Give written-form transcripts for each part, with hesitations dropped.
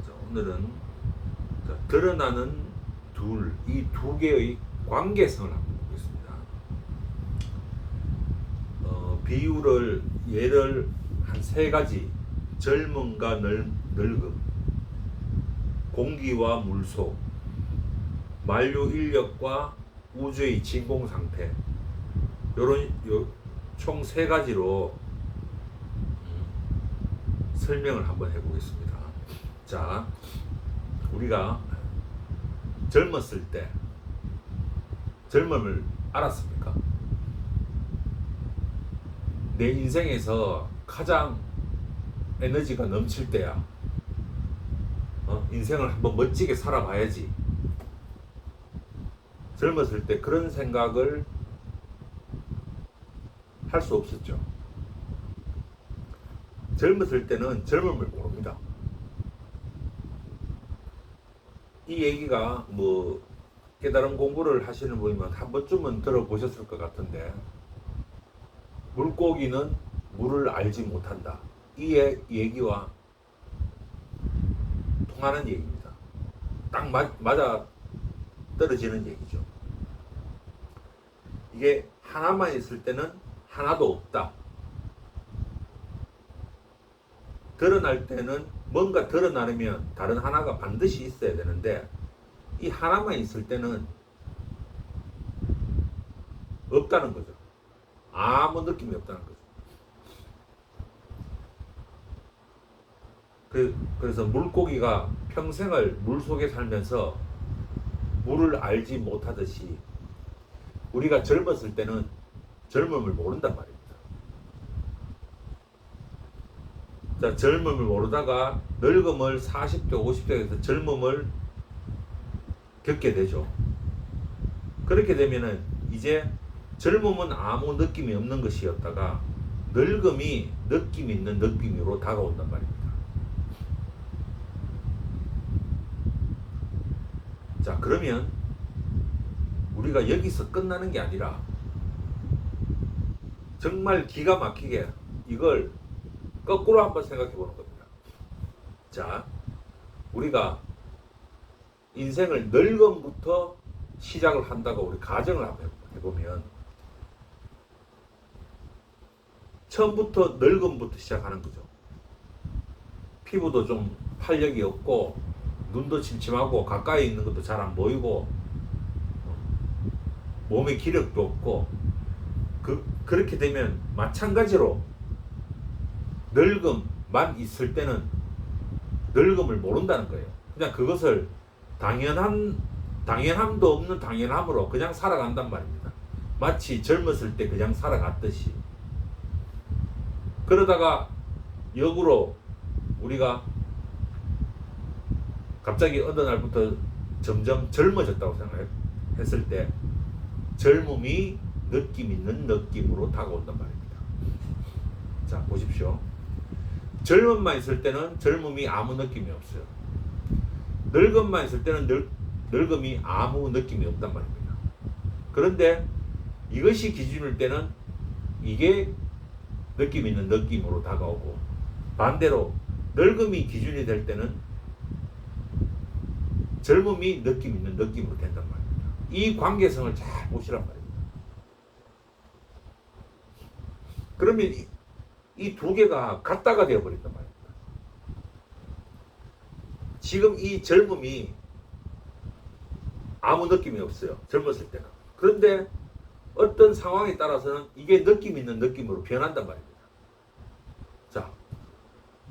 자, 오늘은 드러나는 이 두 개의 관계성을 한번 보겠습니다. 예를 한 세 가지, 젊음과 늙음, 공기와 물속, 만류 인력과 우주의 진공 상태, 총 세 가지로 설명을 한번 해보겠습니다. 자, 우리가 젊었을 때 젊음을 알았습니까? 내 인생에서 가장 에너지가 넘칠 때야. 인생을 한번 멋지게 살아봐야지. 젊었을 때 그런 생각을 할 수 없었죠. 젊었을 때는 젊음을 모릅니다. 이 얘기가 깨달음 공부를 하시는 분이면 한 번쯤은 들어보셨을 것 같은데, 물고기는 물을 알지 못한다. 이 얘기와 통하는 얘기입니다. 딱 맞아 떨어지는 얘기죠. 이게 하나만 있을 때는 하나도 없다. 드러날 때는 뭔가 드러나려면 다른 하나가 반드시 있어야 되는데, 이 하나만 있을 때는 없다는 거죠. 아무 느낌이 없다는 거죠. 그래서 물고기가 평생을 물속에 살면서 물을 알지 못하듯이, 우리가 젊었을 때는 젊음을 모른단 말입니다. 자, 젊음을 모르다가 늙음을 40대, 50대에서 젊음을 겪게 되죠. 그렇게 되면은 이제 젊음은 아무 느낌이 없는 것이었다가 늙음이 느낌 있는 느낌으로 다가온단 말입니다. 자, 그러면 우리가 여기서 끝나는 게 아니라 정말 기가 막히게 이걸 거꾸로 한번 생각해 보는 겁니다. 자, 우리가 인생을 늙음부터 시작을 한다고 우리 가정을 한번 해보면, 처음부터 늙음부터 시작하는 거죠. 피부도 좀 활력이 없고, 눈도 침침하고, 가까이 있는 것도 잘 안 보이고, 몸에 기력도 없고, 그렇게 되면 마찬가지로 늙음만 있을 때는 늙음을 모른다는 거예요. 그냥 그것을 당연함도 없는 당연함으로 그냥 살아간단 말입니다. 마치 젊었을 때 그냥 살아갔듯이. 그러다가 역으로 우리가 갑자기 어느 날부터 점점 젊어졌다고 생각했을 때 젊음이 느낌 있는 느낌으로 다가온단 말입니다. 자, 보십시오. 젊음만 있을 때는 젊음이 아무 느낌이 없어요. 늙음만 있을 때는 늙음이 아무 느낌이 없단 말입니다. 그런데 이것이 기준일 때는 이게 느낌 있는 느낌으로 다가오고, 반대로 늙음이 기준이 될 때는 젊음이 느낌 있는 느낌으로 된단 말입니다. 이 관계성을 잘 보시란 말입니다. 그러면 이 두 개가 같다가 되어버린단 말입니다. 지금 이 젊음이 아무 느낌이 없어요. 젊었을 때는. 그런데 어떤 상황에 따라서는 이게 느낌 있는 느낌으로 변한단 말입니다. 자,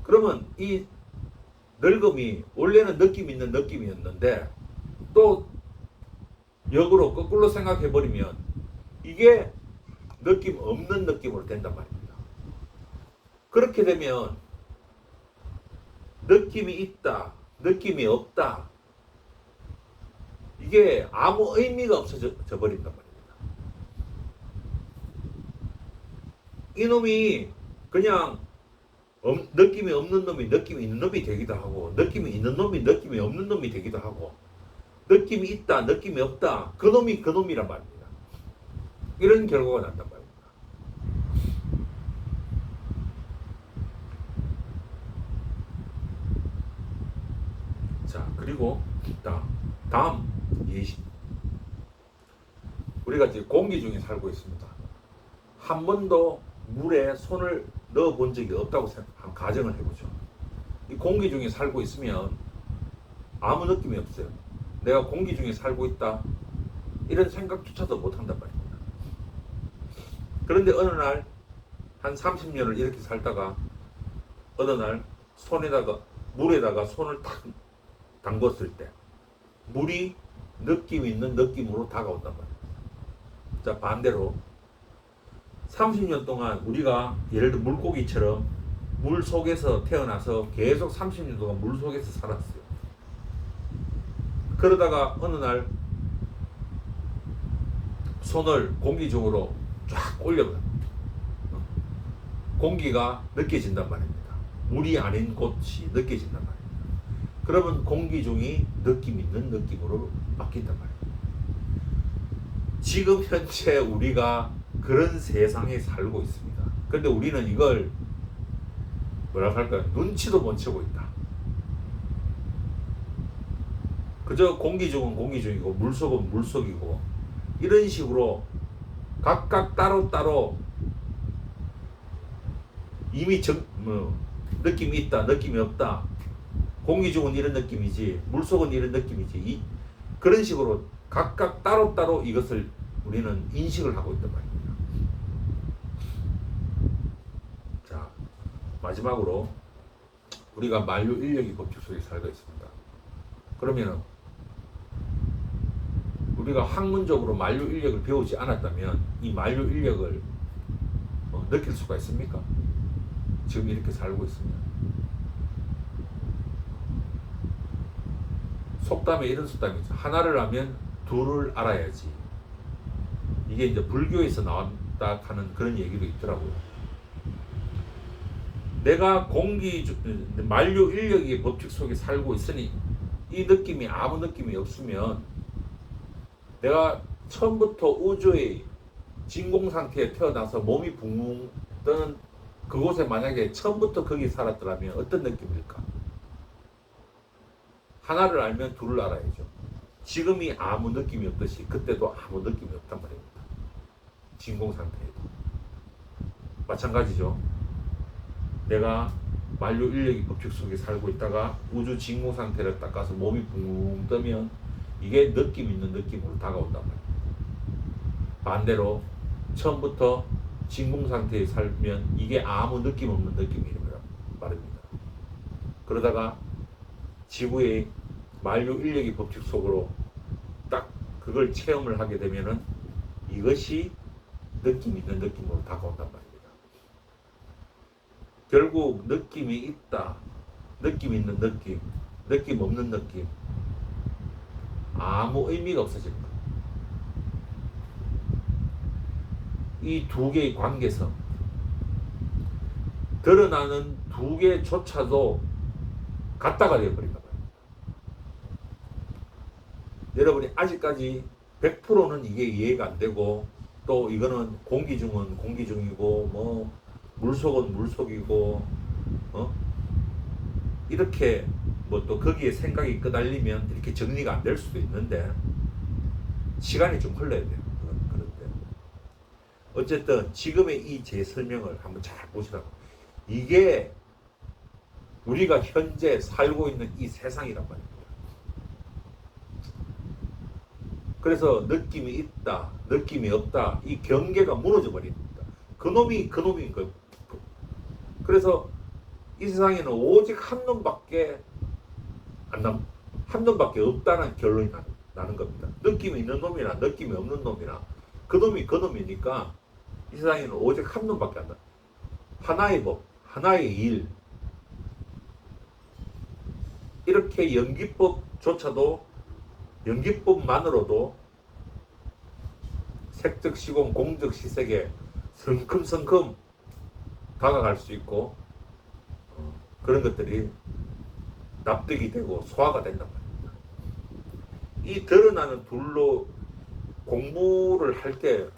그러면 이 늙음이 원래는 느낌 있는 느낌이었는데, 또 역으로 거꾸로 생각해버리면 이게 느낌 없는 느낌으로 된단 말입니다. 그렇게 되면 느낌이 있다, 느낌이 없다, 이게 아무 의미가 없어져 버린단 말입니다. 이놈이 그냥 느낌이 없는 놈이 느낌이 있는 놈이 되기도 하고, 느낌이 있는 놈이 느낌이 없는 놈이 되기도 하고, 느낌이 있다, 느낌이 없다, 그 놈이 그 놈이란 말입니다. 이런 결과가 난단 말입니다. 자, 그리고 다음 예시. 우리가 이제 공기 중에 살고 있습니다. 한 번도 물에 손을 넣어 본 적이 없다고 한 가정을 해보죠. 이 공기 중에 살고 있으면 아무 느낌이 없어요. 내가 공기 중에 살고 있다, 이런 생각조차도 못 한단 말입니다. 그런데 어느 날 한 30년을 이렇게 살다가 어느 날 물에다가 손을 탁 담궜을 때 물이 느낌 있는 느낌으로 다가온단 말이에요. 자, 반대로 30년 동안 우리가 예를 들어 물고기처럼 물 속에서 태어나서 계속 30년 동안 물 속에서 살았어요. 그러다가 어느 날 손을 공기 중으로 쫙 올려봐요. 공기가 느껴진단 말입니다. 물이 아닌 곳이 느껴진단 말입니다. 그러면 공기 중이 느낌 있는 느낌으로 바뀐단 말입니다. 지금 현재 우리가 그런 세상에 살고 있습니다. 그런데 우리는 이걸 뭐라고 할까요? 눈치도 못 채고 있다. 그저 공기 중은 공기 중이고 물속은 물속이고 이런 식으로 각각 따로따로 이미 느낌이 있다, 느낌이 없다. 공기 중은 이런 느낌이지, 물속은 이런 느낌이지. 그런 식으로 각각 따로따로 이것을 우리는 인식을 하고 있단 말입니다. 자, 마지막으로 우리가 만유인력의 법칙 속에 살고 있습니다. 그러면 우리가 학문적으로 만유인력을 배우지 않았다면 이 만유인력을 느낄 수가 있습니까? 지금 이렇게 살고 있습니다. 속담에 이런 속담이 있죠. 하나를 알면 둘을 알아야지. 이게 이제 불교에서 나왔다 하는 그런 얘기도 있더라고요. 내가 만유 인력의 법칙 속에 살고 있으니 이 느낌이 아무 느낌이 없으면 내가 처음부터 우주의 진공 상태에 태어나서 몸이 붕 뜨는 그곳에 만약에 처음부터 거기 살았더라면 어떤 느낌일까? 하나를 알면 둘을 알아야죠. 지금이 아무 느낌이 없듯이 그때도 아무 느낌이 없단 말입니다. 진공 상태에도 마찬가지죠. 내가 만유 인력의 법칙 속에 살고 있다가 우주 진공 상태를 딱 가서 몸이 붕 뜨면 이게 느낌 있는 느낌으로 다가온단 말입니다. 반대로 처음부터 진공 상태에 살면 이게 아무 느낌 없는 느낌이란 말입니다. 그러다가 지구의 만유 인력의 법칙 속으로 딱 그걸 체험을 하게 되면은 이것이 느낌 있는 느낌으로 다가온단 말입니다. 결국 느낌이 있다, 느낌 있는 느낌, 느낌 없는 느낌, 아무 의미가 없어지는 거예요. 이 두 개의 관계성, 드러나는 두 개조차도 같다가 되어버린다. 여러분이 아직까지 100%는 이게 이해가 안 되고 또 이거는 공기 중은 공기 중이고 뭐 물속은 물속이고 이렇게 뭐 또 거기에 생각이 끄달리면 이렇게 정리가 안 될 수도 있는데 시간이 좀 흘러야 돼요. 그런데 어쨌든 지금의 이 제 설명을 한번 잘 보시라고. 이게 우리가 현재 살고 있는 이 세상이란 말입니다. 그래서 느낌이 있다, 느낌이 없다, 이 경계가 무너져 버립니다. 그놈인 거예요. 그래서 이 세상에는 오직 한 놈밖에 한 놈밖에 없다는 결론이 나는 겁니다. 느낌이 있는 놈이나 느낌이 없는 놈이나 그놈이 그놈이니까 이 세상에는 오직 한 놈밖에 안 나. 하나의 법, 하나의 일. 이렇게 연기법만으로도 색적 시공 공적 시색에 성큼성큼 다가갈 수 있고 그런 것들이 납득이 되고 소화가 된단 말입니다. 이 드러나는 둘로 공부를 할 때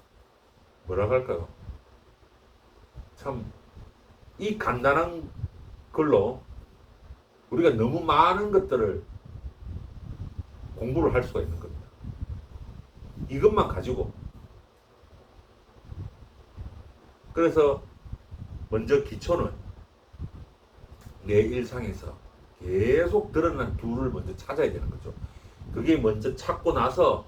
뭐라고 할까요? 참 이 간단한 글로 우리가 너무 많은 것들을 공부를 할 수가 있는 겁니다. 이것만 가지고. 그래서 먼저 기초는 내 일상에서 계속 드러난 둘을 먼저 찾아야 되는 거죠. 그게 먼저 찾고 나서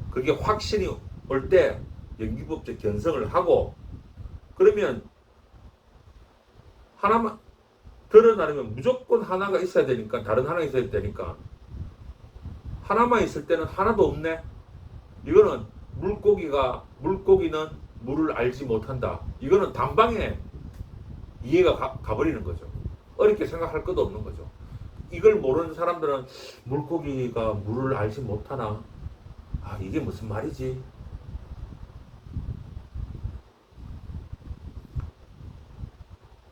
그게 확신이 올 때 연기법적 견성을 하고, 그러면 하나만 드러나려면 무조건 하나가 있어야 되니까, 다른 하나가 있어야 되니까, 하나만 있을 때는 하나도 없네. 이거는 물고기는 물을 알지 못한다. 이거는 단방에 이해가 가버리는 거죠. 어렵게 생각할 것도 없는 거죠. 이걸 모르는 사람들은 물고기가 물을 알지 못하나? 아, 이게 무슨 말이지?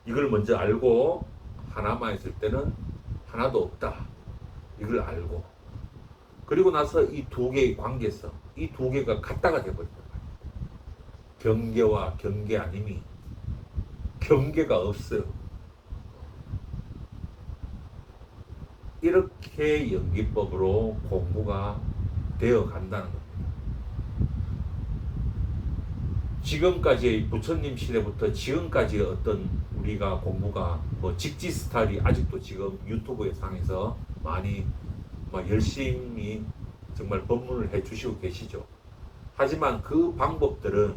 이걸 먼저 알고 하나만 있을 때는 하나도 없다. 이걸 알고, 그리고 나서 이 두 개의 관계성, 이 두 개가 같다가 돼버린다. 경계와 경계 아님이 경계가 없어요. 이렇게 연기법으로 공부가 되어 간다는 겁니다. 지금까지의 부처님 시대부터 지금까지의 어떤 우리가 공부가 뭐 직지 스타일이 아직도 지금 유튜브에 상에서 많이 열심히 정말 법문을 해 주시고 계시죠. 하지만 그 방법들은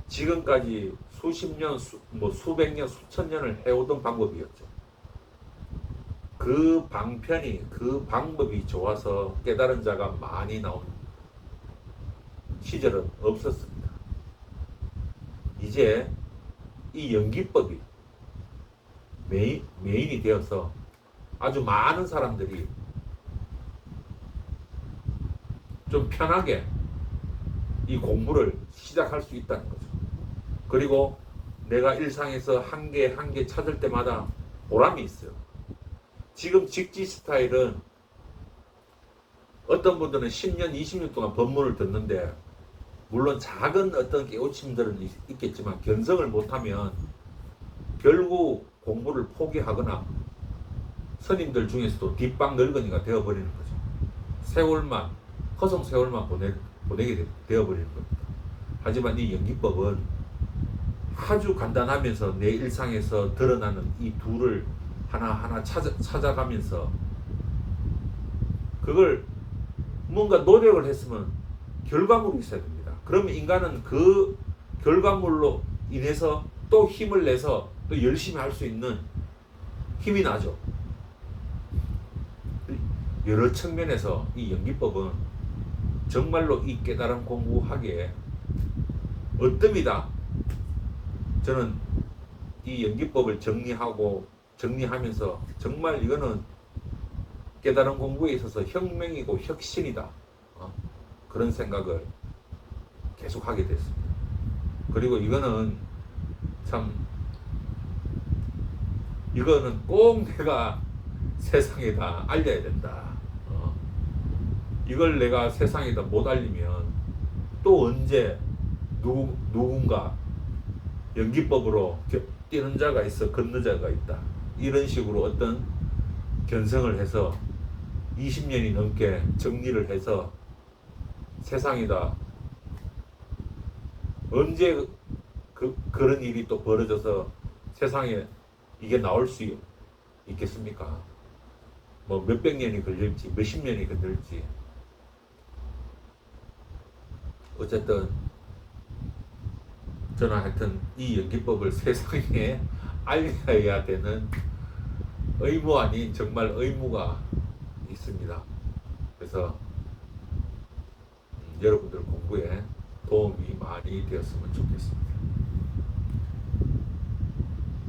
지금까지 수십 년, 수백 년, 수천 년을 해오던 방법이었죠. 그 방편이, 그 방법이 좋아서 깨달은 자가 많이 나온 시절은 없었습니다. 이제 이 연기법이 메인이 되어서 아주 많은 사람들이 좀 편하게 이 공부를 시작할 수 있다는 거죠. 그리고 내가 일상에서 한 개 한 개 찾을 때마다 보람이 있어요. 지금 직지 스타일은 어떤 분들은 10년, 20년 동안 법문을 듣는데, 물론 작은 어떤 깨우침들은 있겠지만 견성을 못하면 결국 공부를 포기하거나 스님들 중에서도 뒷방 늙은이가 되어버리는 거죠. 세월만, 허송 세월만 보내게 되어버리는 겁니다. 하지만 이 연기법은 아주 간단하면서 내 일상에서 드러나는 이 둘을 하나하나 찾아가면서, 그걸 뭔가 노력을 했으면 결과물이 있어야 됩니다. 그러면 인간은 그 결과물로 인해서 또 힘을 내서 또 열심히 할 수 있는 힘이 나죠. 여러 측면에서 이 연기법은 정말로 이 깨달음 공부하기에 으뜸이다. 저는 이 연기법을 정리하면서 정말 이거는 깨달음 공부에 있어서 혁명이고 혁신이다. 그런 생각을 계속 하게 됐습니다. 그리고 이거는 꼭 내가 세상에다 알려야 된다. 이걸 내가 세상에다 못 알리면 또 언제 누군가 연기법으로 뛰는 자가 있어, 걷는 자가 있다. 이런 식으로 어떤 견성을 해서 20년이 넘게 정리를 해서 세상에다 언제 그런 일이 또 벌어져서 세상에 이게 나올 수 있겠습니까? 뭐 몇백 년이 걸릴지 몇십 년이 걸릴지, 어쨌든 저는 하여튼 이 연기법을 세상에 알려야 되는 의무 아닌 정말 의무가 있습니다. 그래서 여러분들 공부에 도움이 많이 되었으면 좋겠습니다.